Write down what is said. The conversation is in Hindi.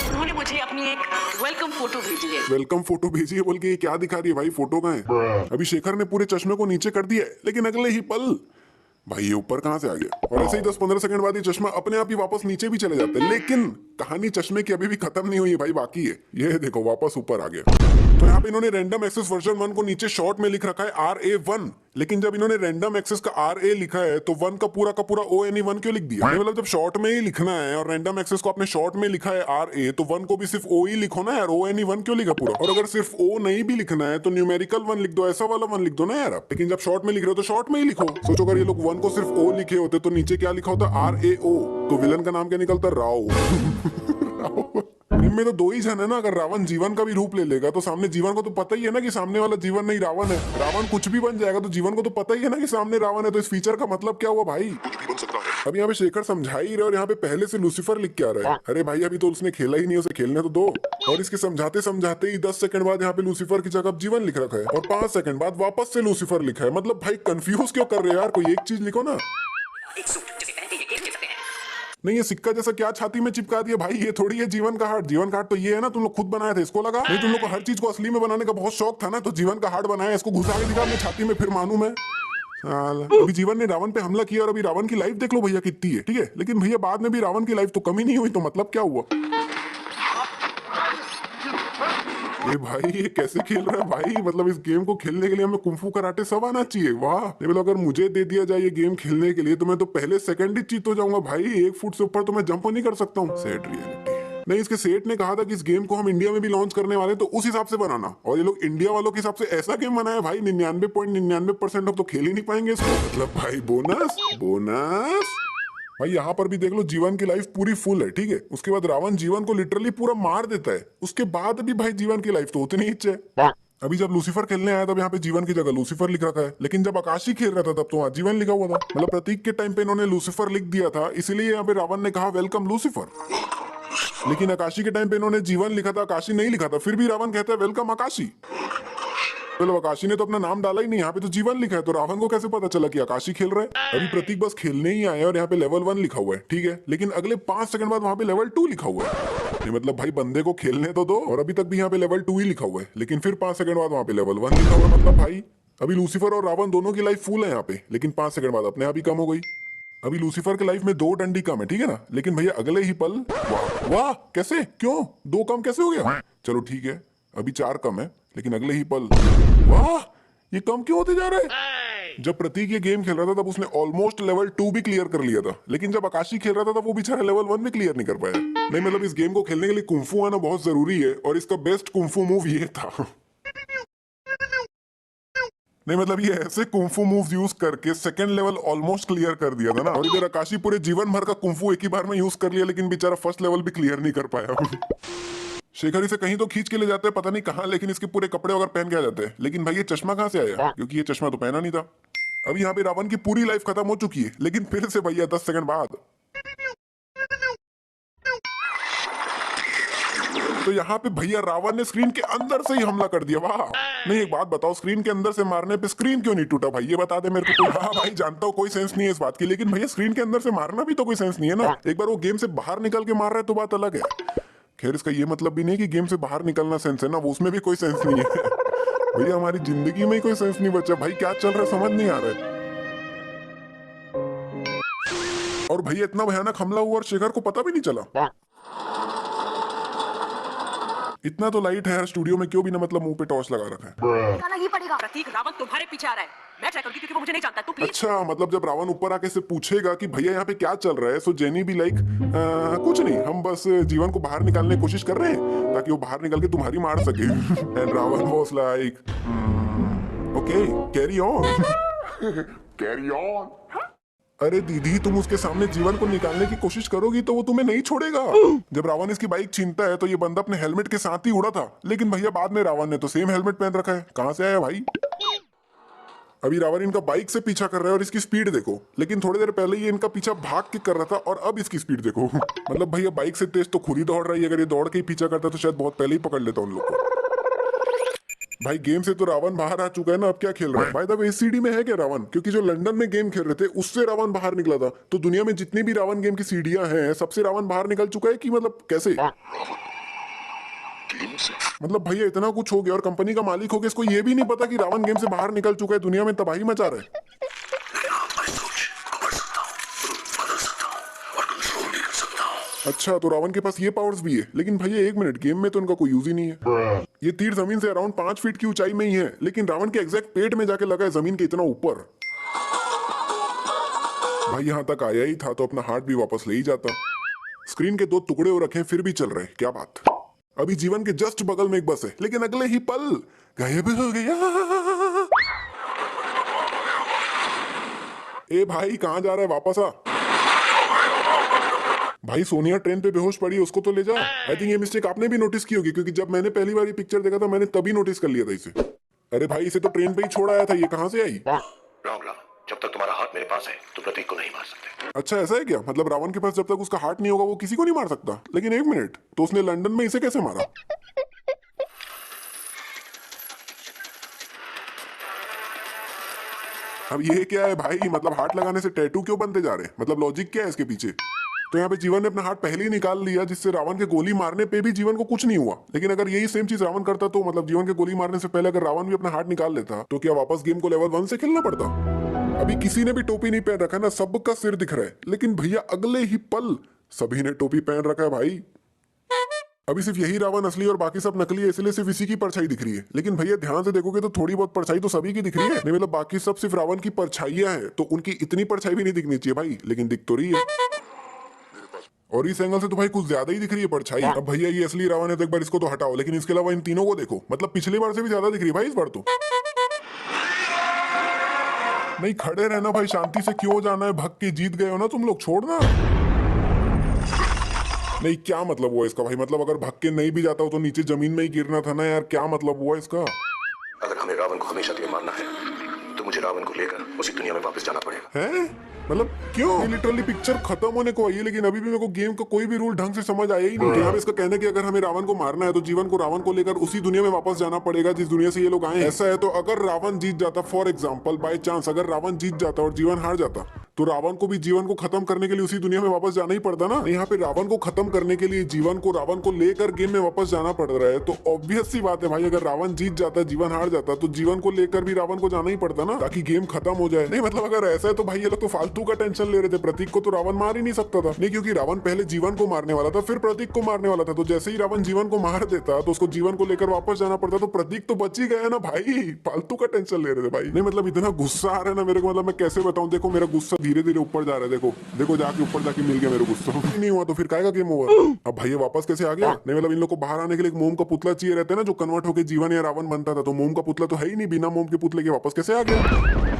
उन्होंने मुझे अपनी एक वेलकम फोटो भेजी है। वेलकम फोटो भेजी है बोल के ये क्या दिखा रही है भाई? फोटो कहाँ है? अभी शेखर ने पूरे चश्मे को नीचे कर दिया है, लेकिन अगले ही पल भाई ये ऊपर कहाँ से आ गया? और ऐसे ही 10-15 सेकंड बाद ये चश्मा अपने आप ही वापस नीचे भी चले जाते हैं। लेकिन कहानी चश्मे की अभी भी खत्म नहीं हुई है भाई, बाकी है। ये देखो वापस ऊपर आ गया। तो यहाँ पे इन्होंने रैंडम एक्सेस वर्जन 1 को नीचे शॉर्ट में लिख रखा है RA1, लेकिन जब इन्होंने रैंडम एक्सेस का RA लिखा है तो 1 का पूरा ONE1 क्यों लिख दिया? मतलब जब शॉर्ट में ही लिखना है और रैंडम एक्सेस को आपने शॉर्ट में लिखा है RA, तो 1 को भी सिर्फ O ही लिखो ना यार, ONE1 क्यों लिखा पूरा? और अगर सिर्फ O नहीं भी लिखना है तो न्यूमेरिकल 1 लिख दो, ऐसा वाला 1 लिख दो ना यार आप। लेकिन जब शॉर्ट में लिख रहे हो तो शॉर्ट में ही लिखो। सोचो अगर ये लोग 1 को सिर्फ O लिखे होते तो नीचे क्या लिखा होता? RAO। तो विलन का नाम क्या निकलता? राव। राव। इनमें तो दो ही जन है ना। अगर रावण जीवन का भी रूप ले लेगा तो सामने जीवन को तो पता ही है ना कि सामने वाला जीवन नहीं रावण है। रावण कुछ भी बन जाएगा तो जीवन को तो पता ही है ना कि सामने रावण है। तो इस फीचर का मतलब क्या हुआ भाई? कुछ भी बन सकता है। अब यहाँ पे शेखर समझा ही रहे और यहाँ पे पहले से लूसीफर लिख के आ रहा है। अरे भाई अभी तो उसने खेला ही नहीं, उसे खेलने तो दो। और इसके समझाते समझाते ही 10 सेकंड बाद यहाँ पे लूसीफर की जगह जीवन लिख रखा है और 5 सेकंड बाद वापस से लूसीफर लिखा है। मतलब भाई कंफ्यूज क्यों कर रहे हो यार? कोई एक चीज लिखो ना। नहीं ये सिक्का जैसा क्या छाती में चिपका दिया भाई? ये थोड़ी है जीवन का हार्ट। जीवन का हार्ट तो ये है ना, तुम लोग खुद बनाए थे, इसको लगा नहीं? तुम लोग को हर चीज को असली में बनाने का बहुत शौक था ना, तो जीवन का हार्ट बनाया, इसको घुसा के दिखा अपनी छाती में, फिर मानू मैं। अभी जीवन ने रावण पे हमला किया और अभी रावण की लाइफ देख लो भैया कितनी है, ठीक है? लेकिन भैया बाद में भी रावण की लाइफ तो कमी नहीं हुई, तो मतलब क्या हुआ? ये भाई ये कैसे खेल रहा है भाई? मतलब इस गेम को खेलने के लिए हमें कुंफू कराटे सब आना चाहिए। वाह! ये मतलब अगर मुझे दे दिया जाए ये गेम खेलने के लिए तो मैं तो पहले सेकंड ही चीत हो जाऊंगा भाई। 1 फुट से ऊपर तो मैं जंप नहीं कर सकता हूँ। Sad reality. नहीं, इसके सेठ ने कहा था कि इस गेम को हम इंडिया में भी लॉन्च करने वाले, तो उस हिसाब से बनाना। और ये लोग इंडिया वालों के हिसाब से ऐसा गेम बनाया भाई, 99.99% अब तो खेल ही नहीं पाएंगे इसको। मतलब भाई बोनस बोनस भाई। यहाँ पर भी देख लो जीवन की लाइफ पूरी फुल है, ठीक है? उसके बाद रावण जीवन को लिटरली पूरा मार देता है, उसके बाद भी भाई जीवन की लाइफ तो उतनी ही है। अभी जब लूसीफर खेलने आया तब यहाँ पे जीवन की जगह लूसीफर लिख रखा है, लेकिन जब आकाशी खेल रहा था तब तो वहाँ जीवन लिखा हुआ था। मतलब प्रतीक के टाइम पे इन्होंने लूसीफर लिख दिया था, इसीलिए यहाँ पे रावण ने कहा वेलकम लूसीफर। लेकिन आकाशी के टाइम पे इन्होंने जीवन लिखा था, आकाशी नहीं लिखा था, फिर भी रावण कहता है वेलकम आकाशी। चलो आकाशी ने तो अपना नाम डाला ही नहीं, यहाँ पे तो जीवन लिखा है, तो रावण को कैसे पता चला कि आकाशी खेल रहा है? अभी प्रतीक बस खेलने ही आए और यहाँ पे लेवल 1 लिखा हुआ है, ठीक है? लेकिन अगले 5 सेकंड बाद वहाँ पे लेवल 2 लिखा हुआ है। ये मतलब भाई बंदे को खेलने तो दो। और अभी तक भी यहाँ पे लेवल 2 ही लिखा हुआ है, लेकिन फिर 5 सेकंड बाद वहाँ पे लेवल 1 लिखा हुआ है। मतलब भाई अभी लूसीफर और रावण दोनों की लाइफ फुल है यहाँ पे, लेकिन 5 सेकंड बाद अपने आप ही कम हो गई। अभी लूसीफर की लाइफ में 2 डंडी कम है, ठीक है ना? लेकिन भैया अगले ही पल वाह वाह, कैसे क्यों 2 कम कैसे हो गया? चलो ठीक है अभी 4 कम है, लेकिन अगले ही पल वाह ये कम क्यों होते जा रहे हैं? जब प्रतीक ये गेम खेल रहा था तब उसने ऑलमोस्ट लेवल 2 भी क्लियर कर लिया था, लेकिन जब आकाशी खेल रहा था तब वो बेचारा लेवल 1 भी क्लियर नहीं कर पाया। नहीं मतलब इस गेम को खेलने के लिए कुंफू आना बहुत जरूरी है, और इसका बेस्ट कुंफू मूव ये था। नहीं मतलब ये ऐसे कुंफू मूव यूज करके सेकंड लेवल ऑलमोस्ट क्लियर कर दिया था ना। और इधर आकाशी पूरे जीवन भर का कुंफू एक ही बार में यूज कर लिया, लेकिन बेचारा फर्स्ट लेवल भी क्लियर नहीं कर पाया। शेखर इसे कहीं तो खींच के ले जाते हैं, पता नहीं कहाँ, लेकिन इसके पूरे कपड़े वगैरह पहन के आ जाते हैं। लेकिन भाई ये चश्मा कहाँ से आया? क्योंकि ये चश्मा तो पहना नहीं था। अभी यहाँ पे रावण की पूरी लाइफ खत्म हो चुकी है, लेकिन फिर से भैया 10 सेकंड बाद तो यहाँ पे भैया रावण ने स्क्रीन के अंदर से ही हमला कर दिया। वाह! नहीं एक बात बताओ, स्क्रीन के अंदर से मारने पे स्क्रीन क्यों नहीं टूटा भाई? ये बता दे मेरे को। हाँ भाई जानता हूँ कोई सेंस नहीं है इस बात की, लेकिन भैया स्क्रीन के अंदर से मारना भी तो कोई सेंस नहीं है ना। एक बार वो गेम से बाहर निकल के मार रहा है तो बात अलग है। खैर इसका ये मतलब भी नहीं कि गेम से बाहर निकलना सेंस है ना, वो उसमें भी कोई सेंस नहीं है। भैया हमारी जिंदगी में ही कोई सेंस नहीं बचा भाई, क्या चल रहा है समझ नहीं आ रहा है। और भैया इतना भयानक हमला हुआ और शेखर को पता भी नहीं चला। इतना तो लाइट है यार स्टूडियो में, क्यों भी ना मतलब मुंह पे टॉर्च लगा रखा है। गाना ही पड़ेगा। प्रतीक रावण तुम्हारे पीछे आ रहा है, मैं ट्राई करूंगी क्योंकि वो मुझे नहीं जानता। तू प्लीज। अच्छा मतलब जब रावण ऊपर आके से पूछेगा कि भैया यहाँ पे क्या चल रहा है, सो जेनी भी लाइक कुछ नहीं, हम बस जीवन को बाहर निकालने की कोशिश कर रहे हैं ताकि वो बाहर निकल के तुम्हारी मार सके। And Ravan was like okay carry on. Carry on. अरे दीदी तुम उसके सामने जीवन को निकालने की कोशिश करोगी तो वो तुम्हें नहीं छोड़ेगा। जब रावण इसकी बाइक छीनता है तो ये बंदा अपने हेलमेट के साथ ही उड़ा था, लेकिन भैया बाद में रावण ने तो सेम हेलमेट पहन रखा है, कहां से आया भाई? अभी रावण इनका बाइक से पीछा कर रहा है और इसकी स्पीड देखो, लेकिन थोड़ी देर पहले ये इनका पीछा भाग के कर रहा था और अब इसकी स्पीड देखो। मतलब भैया बाइक से तेज तो खुद ही दौड़ रही है, अगर ये दौड़ के ही पीछा करता तो शायद बहुत पहले ही पकड़ लेता उन लोग को। भाई गेम से तो रावण बाहर आ चुका है ना, अब क्या खेल रहा है भाई? तब एसीडी में है क्या रावण? क्योंकि जो लंदन में गेम खेल रहे थे उससे रावण बाहर निकला था, तो दुनिया में जितनी भी रावण गेम की सीढ़ियां हैं सबसे रावण बाहर निकल चुका है कि मतलब कैसे? मतलब भैया इतना कुछ हो गया और कंपनी का मालिक हो गया, इसको ये भी नहीं पता कि रावण गेम से बाहर निकल चुका है, दुनिया में तबाही मचा रहा है। अच्छा तो रावण के पास ये पावर्स भी है, लेकिन भैया एक मिनट, गेम में तो इनका कोई यूज ही नहीं है। ये तीर जमीन से अराउंड 5 फीट की ऊंचाई में ही है, लेकिन रावण के एग्जैक्ट पेट में जाके लगा है जमीन के इतना ऊपर। भाई यहाँ तक आया ही था तो अपना हार्ट भी वापस ले ही जाता। स्क्रीन के 2 टुकड़े हो रखे हैं फिर भी चल रहे हैं, क्या बात। अभी जीवन के जस्ट बगल में एक बस है, लेकिन अगले ही पल गायब हो गया। ए भाई कहाँ जा रहा है, वापस आ। भाई सोनिया ट्रेन पे बेहोश पड़ी है, उसको तो ले जा। आई थिंक ये मिस्टेक आपने भी नोटिस की होगी, क्योंकि जब मैंने पहली बार ये पिक्चर देखा था मैंने तभी नोटिस कर लिया था इसे। अरे भाई इसे तो ट्रेन पे ही छोड़ आया था, ये कहाँ से आई? राम, जब तक तुम्हारा हाथ मेरे पास है तो प्रतीक को नहीं मार सकते। अच्छा ऐसा है क्या? मतलब रावण के पास जब तक उसका हार्ट नहीं होगा वो किसी को नहीं मार सकता? लेकिन एक मिनट, तो उसने लंदन में इसे कैसे मारा? अब ये क्या है भाई? मतलब हार्ट लगाने से टैटू क्यों बनते जा रहे हैं? मतलब लॉजिक क्या है इसके पीछे? तो यहाँ पे जीवन ने अपना हार्ट पहले ही निकाल लिया, जिससे रावण के गोली मारने पे भी जीवन को कुछ नहीं हुआ। लेकिन अगर यही सेम चीज रावण करता तो मतलब जीवन के गोली मारने से पहले अगर रावण भी अपना हार्ट निकाल लेता तो क्या वापस गेम को लेवल 1 से खेलना पड़ता? अभी किसी ने भी टोपी नहीं पहन रखा ना, सबका सिर दिख रहा है, लेकिन भैया अगले ही पल सभी ने टोपी पहन रखा है भाई। अभी सिर्फ यही रावण असली और बाकी सब नकली है, इसलिए सिर्फ इसी की परछाई दिख रही है। लेकिन भैया ध्यान से देखोगे तो थोड़ी बहुत परछाई तो सभी की दिख रही है। नहीं मतलब बाकी सब सिर्फ रावण की परछाइयां हैं, तो उनकी इतनी परछाई भी नहीं दिखनी चाहिए भाई, लेकिन दिख तो रही है। और इस एंगल से तो भाई कुछ ज्यादा ही दिख रही है परछाई। अब भैया ये असली रावण है तो एक बार इसको तो हटाओ, लेकिन इसके अलावा इन तीनों को देखो, मतलब पिछली बार से भी ज्यादा दिख रही है भाई इस बार तो। नहीं खड़े रहना भाई, शांति से क्यों जाना है? भग के जीत गए हो ना तुम लोग, छोड़ना। नहीं क्या मतलब हुआ इसका भाई? मतलब अगर भग के नहीं भी जाता हो तो नीचे जमीन में ही गिरना था ना यार, क्या मतलब हुआ इसका? अगर हमें रावण को हमेशा के लिए मारना है तो मुझे रावण को लेकर उसी दुनिया में वापस जाना पड़ेगा। हैं? मतलब क्यों? लिटरली पिक्चर खत्म होने को आई है, लेकिन अभी भी मेरे को गेम का कोई भी रूल ढंग से समझ आया ही नहीं। यहाँ पे इसका कहना है कि अगर हमें रावण को मारना है तो जीवन को रावण को लेकर उसी दुनिया में वापस जाना पड़ेगा जिस दुनिया से ये लोग आए हैं। ऐसा है तो अगर रावण जीत जाता, फॉर एग्जाम्पल बाय चांस अगर रावण जीत जाता और जीवन हार जाता, तो रावण को भी जीवन को खत्म करने के लिए उसी दुनिया में वापस जाना ही पड़ता ना। यहाँ पे रावण को खत्म करने के लिए जीवन को रावण को लेकर गेम में वापस जाना पड़ रहा है, तो ऑब्वियस सी बात है भाई, अगर रावण जीत जाता जीवन हार जाता तो जीवन को लेकर भी रावण को जाना ही पड़ता ना, ताकि गेम खत्म हो जाए। नहीं मतलब अगर ऐसा है तो भाई ये लोग तो फालतू का टेंशन ले रहे थे। प्रतीक को तो रावण मार ही नहीं सकता था। नहीं क्योंकि रावण पहले जीवन को मारने वाला था, फिर प्रतीक को मारने वाला था, तो जैसे ही रावण जीवन को मार देता तो उसको जीवन को लेकर वापस जाना पड़ता, तो प्रतीक तो बच ही गया ना भाई। फालतू का टेंशन ले रहे थे भाई। नहीं मतलब इतना गुस्सा आ रहा है ना मेरे को, मतलब मैं कैसे बताऊं। देखो मेरा गुस्सा धीरे धीरे ऊपर जा रहा है, देखो देखो जाके ऊपर जाके मिल गया मेरे गुस्सा। नहीं हुआ तो फिर काहे का गेम हुआ? अब भाई वापस कैसे आ गया? नहीं मतलब इन लोग को बाहर आने के लिए एक मोम का पुतला चाहिए रहता है ना, जो कन्वर्ट होकर जीवन या रावण बनता था, तो मोम का पुतला तो है ही नहीं, बिना मोम के पुतले के वापस कैसे आ गया?